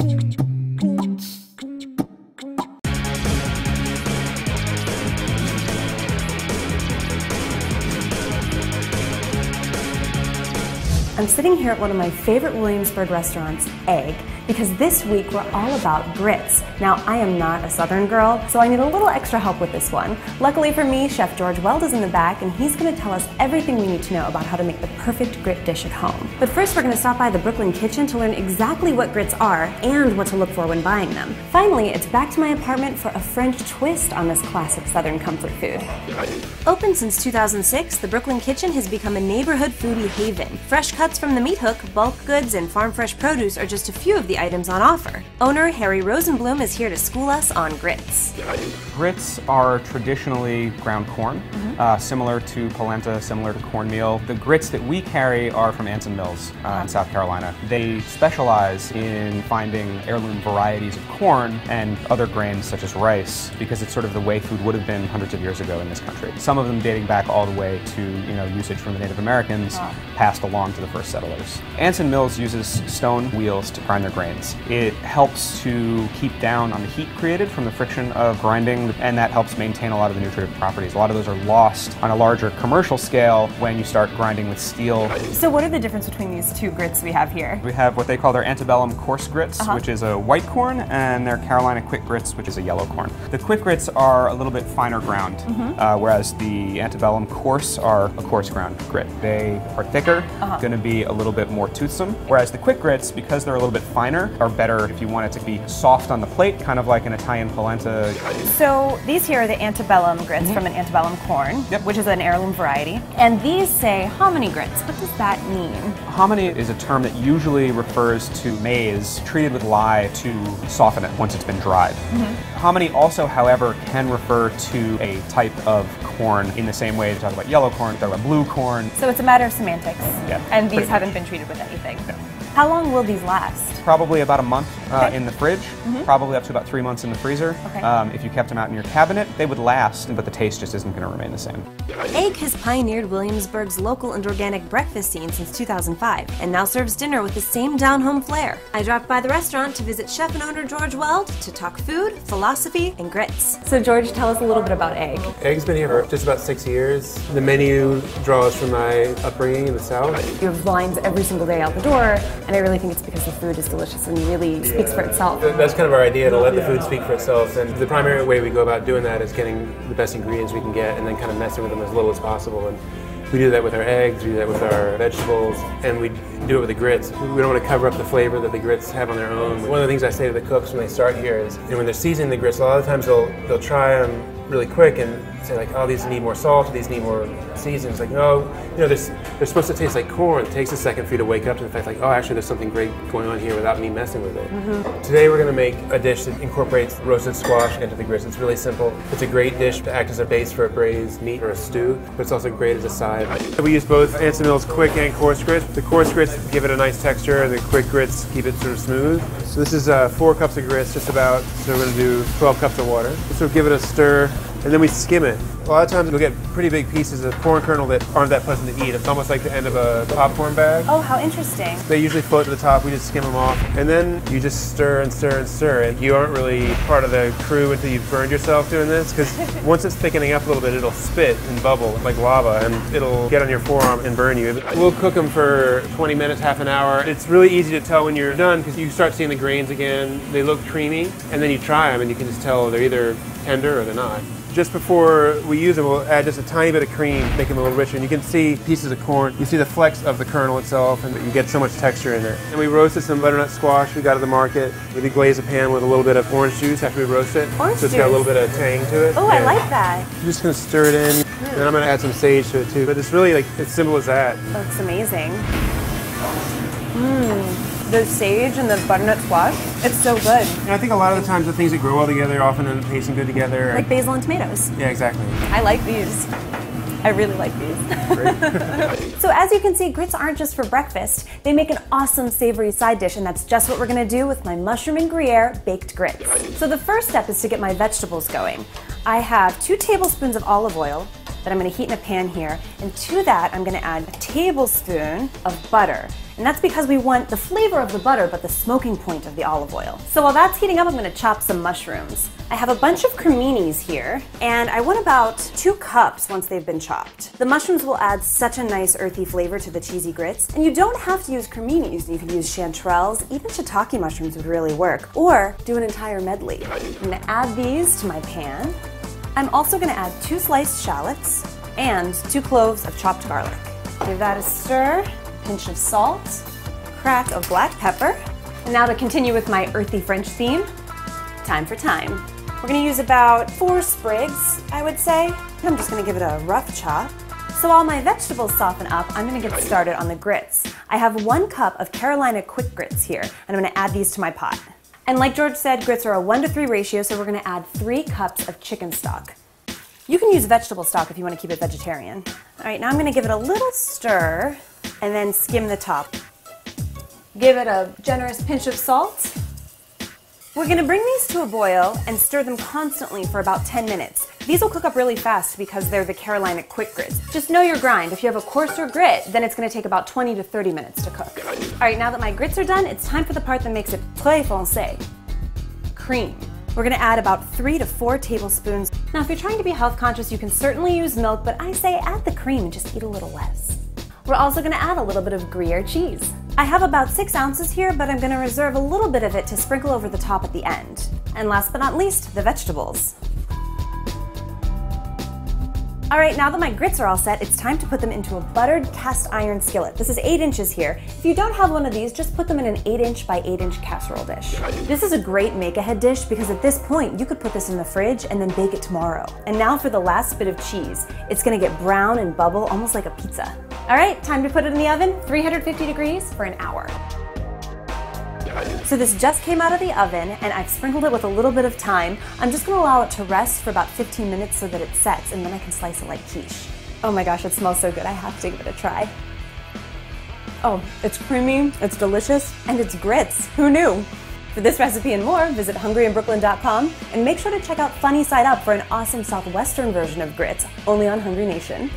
I'm sitting here at one of my favorite Williamsburg restaurants, Egg, because this week we're all about grits. Now, I am not a Southern girl, so I need a little extra help with this one. Luckily for me, Chef George Weld is in the back, and he's going to tell us everything we need to know about how to make the perfect grit dish at home. But first, we're going to stop by the Brooklyn Kitchen to learn exactly what grits are and what to look for when buying them. Finally, it's back to my apartment for a French twist on this classic Southern comfort food. Open since 2006, the Brooklyn Kitchen has become a neighborhood foodie haven. Fresh cuts from the meat hook, bulk goods, and farm fresh produce are just a few of the items on offer. Owner Harry Rosenblum is here to school us on grits. Grits are traditionally ground corn, similar to polenta, similar to cornmeal. The grits that we carry are from Anson Mills in South Carolina. They specialize in finding heirloom varieties of corn and other grains such as rice, because it's sort of the way food would have been hundreds of years ago in this country. Some of them dating back all the way to usage from the Native Americans, passed along to the first settlers. Anson Mills uses stone wheels to grind their grains. It helps to keep down on the heat created from the friction of grinding, and that helps maintain a lot of the nutritive properties. A lot of those are lost on a larger commercial scale when you start grinding with steel. So what are the difference between these two grits we have here? We have what they call their antebellum coarse grits, which is a white corn, and their Carolina quick grits, which is a yellow corn. The quick grits are a little bit finer ground, whereas the antebellum coarse are a coarse ground grit. They are thicker, going to be a little bit more toothsome, whereas the quick grits, because they're a little bit finer, are better if you want it to be soft on the plate, kind of like an Italian polenta. So these here are the antebellum grits from an antebellum corn, which is an heirloom variety. And these say hominy grits. What does that mean? Hominy is a term that usually refers to maize treated with lye to soften it once it's been dried. Hominy also, however, can refer to a type of corn in the same way to talk about yellow corn, talk about blue corn. So it's a matter of semantics. Yeah, and these haven't been treated with anything. No. How long will these last? Probably about a month in the fridge, probably up to about 3 months in the freezer. If you kept them out in your cabinet, they would last, but the taste just isn't going to remain the same. Egg has pioneered Williamsburg's local and organic breakfast scene since 2005, and now serves dinner with the same down-home flair. I dropped by the restaurant to visit chef and owner George Weld to talk food, philosophy, and grits. So George, tell us a little bit about Egg. Egg's been here for just about 6 years. The menu draws from my upbringing in the South. You have lines every single day out the door, and I really think it's because the food is delicious and really speaks for itself. That's kind of our idea, to let the food speak for itself, and the primary way we go about doing that is getting the best ingredients we can get and then kind of messing with them as little as possible. And we do that with our eggs, we do that with our vegetables, and we do it with the grits. We don't want to cover up the flavor that the grits have on their own. One of the things I say to the cooks when they start here is, when they're seasoning the grits, a lot of times they'll try them really quick and say like, oh, these need more salt, these need more seasoning. It's like, no, they're supposed to taste like corn. It takes a second for you to wake up to the fact like, oh, actually there's something great going on here without me messing with it. Today we're going to make a dish that incorporates roasted squash into the grits. It's really simple. It's a great dish to act as a base for a braised meat or a stew, but it's also great as a side. We use both Anson Mills quick and coarse grits. The coarse grits give it a nice texture, and the quick grits keep it sort of smooth. So this is 4 cups of grits, just about, so we're going to do 12 cups of water. So give it a stir, and then we skim it. A lot of times you'll get pretty big pieces of corn kernel that aren't that pleasant to eat. It's almost like the end of a popcorn bag. Oh, how interesting. They usually float to the top, we just skim them off. And then you just stir and stir and stir. And you aren't really part of the crew until you've burned yourself doing this, because once it's thickening up a little bit, it'll spit and bubble like lava, and it'll get on your forearm and burn you. We'll cook them for 20 minutes, half an hour. It's really easy to tell when you're done, because you start seeing the grains again. They look creamy, and then you try them and you can just tell they're either tender or they're not. Just before we use them, we'll add just a tiny bit of cream, make them a little richer. And you can see pieces of corn. You see the flecks of the kernel itself, and you get so much texture in there. And we roasted some butternut squash we got at the market. We deglaze a pan with a little bit of orange juice after we roast it. Orange so it's got a little bit of tang to it. Oh, yeah. I like that. I'm just going to stir it in. Then I'm going to add some sage to it too. But it's really like, it's simple as that. That's amazing. The sage and the butternut squash, it's so good. And I think a lot of the times the things that grow well together often end up tasting good together. Like basil and tomatoes. Yeah, exactly. I like these. I really like these. So as you can see, grits aren't just for breakfast. They make an awesome savory side dish, and that's just what we're gonna do with my mushroom and Gruyere baked grits. So the first step is to get my vegetables going. I have 2 tablespoons of olive oil that I'm gonna heat in a pan here, and to that I'm gonna add a tablespoon of butter. And that's because we want the flavor of the butter, but the smoking point of the olive oil. So while that's heating up, I'm gonna chop some mushrooms. I have a bunch of creminis here, and I want about 2 cups once they've been chopped. The mushrooms will add such a nice earthy flavor to the cheesy grits, and you don't have to use creminis. You could use chanterelles, even shiitake mushrooms would really work, or do an entire medley. I'm gonna add these to my pan. I'm also gonna add 2 sliced shallots and 2 cloves of chopped garlic. Give that a stir, pinch of salt, crack of black pepper. And now to continue with my earthy French theme, time for thyme. We're gonna use about 4 sprigs, I would say. I'm just gonna give it a rough chop. So while my vegetables soften up, I'm gonna get started on the grits. I have 1 cup of Carolina quick grits here, and I'm gonna add these to my pot. And like George said, grits are a 1-to-3 ratio, so we're gonna add 3 cups of chicken stock. You can use vegetable stock if you wanna keep it vegetarian. All right, now I'm gonna give it a little stir, and then skim the top. Give it a generous pinch of salt. We're gonna bring these to a boil and stir them constantly for about 10 minutes. These will cook up really fast because they're the Carolina quick grits. Just know your grind. If you have a coarser grit, then it's gonna take about 20 to 30 minutes to cook. All right, now that my grits are done, it's time for the part that makes it très français. Cream. We're gonna add about 3 to 4 tablespoons. Now, if you're trying to be health conscious, you can certainly use milk, but I say add the cream and just eat a little less. We're also gonna add a little bit of Gruyere cheese. I have about 6 ounces here, but I'm gonna reserve a little bit of it to sprinkle over the top at the end. And last but not least, the vegetables. All right, now that my grits are all set, it's time to put them into a buttered cast iron skillet. This is 8 inches here. If you don't have one of these, just put them in an 8-inch by 8-inch casserole dish. This is a great make-ahead dish because at this point, you could put this in the fridge and then bake it tomorrow. And now for the last bit of cheese. It's gonna get brown and bubble, almost like a pizza. All right, time to put it in the oven, 350 degrees for an hour. So this just came out of the oven, and I've sprinkled it with a little bit of thyme. I'm just gonna allow it to rest for about 15 minutes so that it sets, and then I can slice it like quiche. Oh my gosh, it smells so good. I have to give it a try. Oh, it's creamy, it's delicious, and it's grits. Who knew? For this recipe and more, visit hungryyinbrooklyn.com, and make sure to check out Funny Side Up for an awesome Southwestern version of grits, only on Hungry Nation.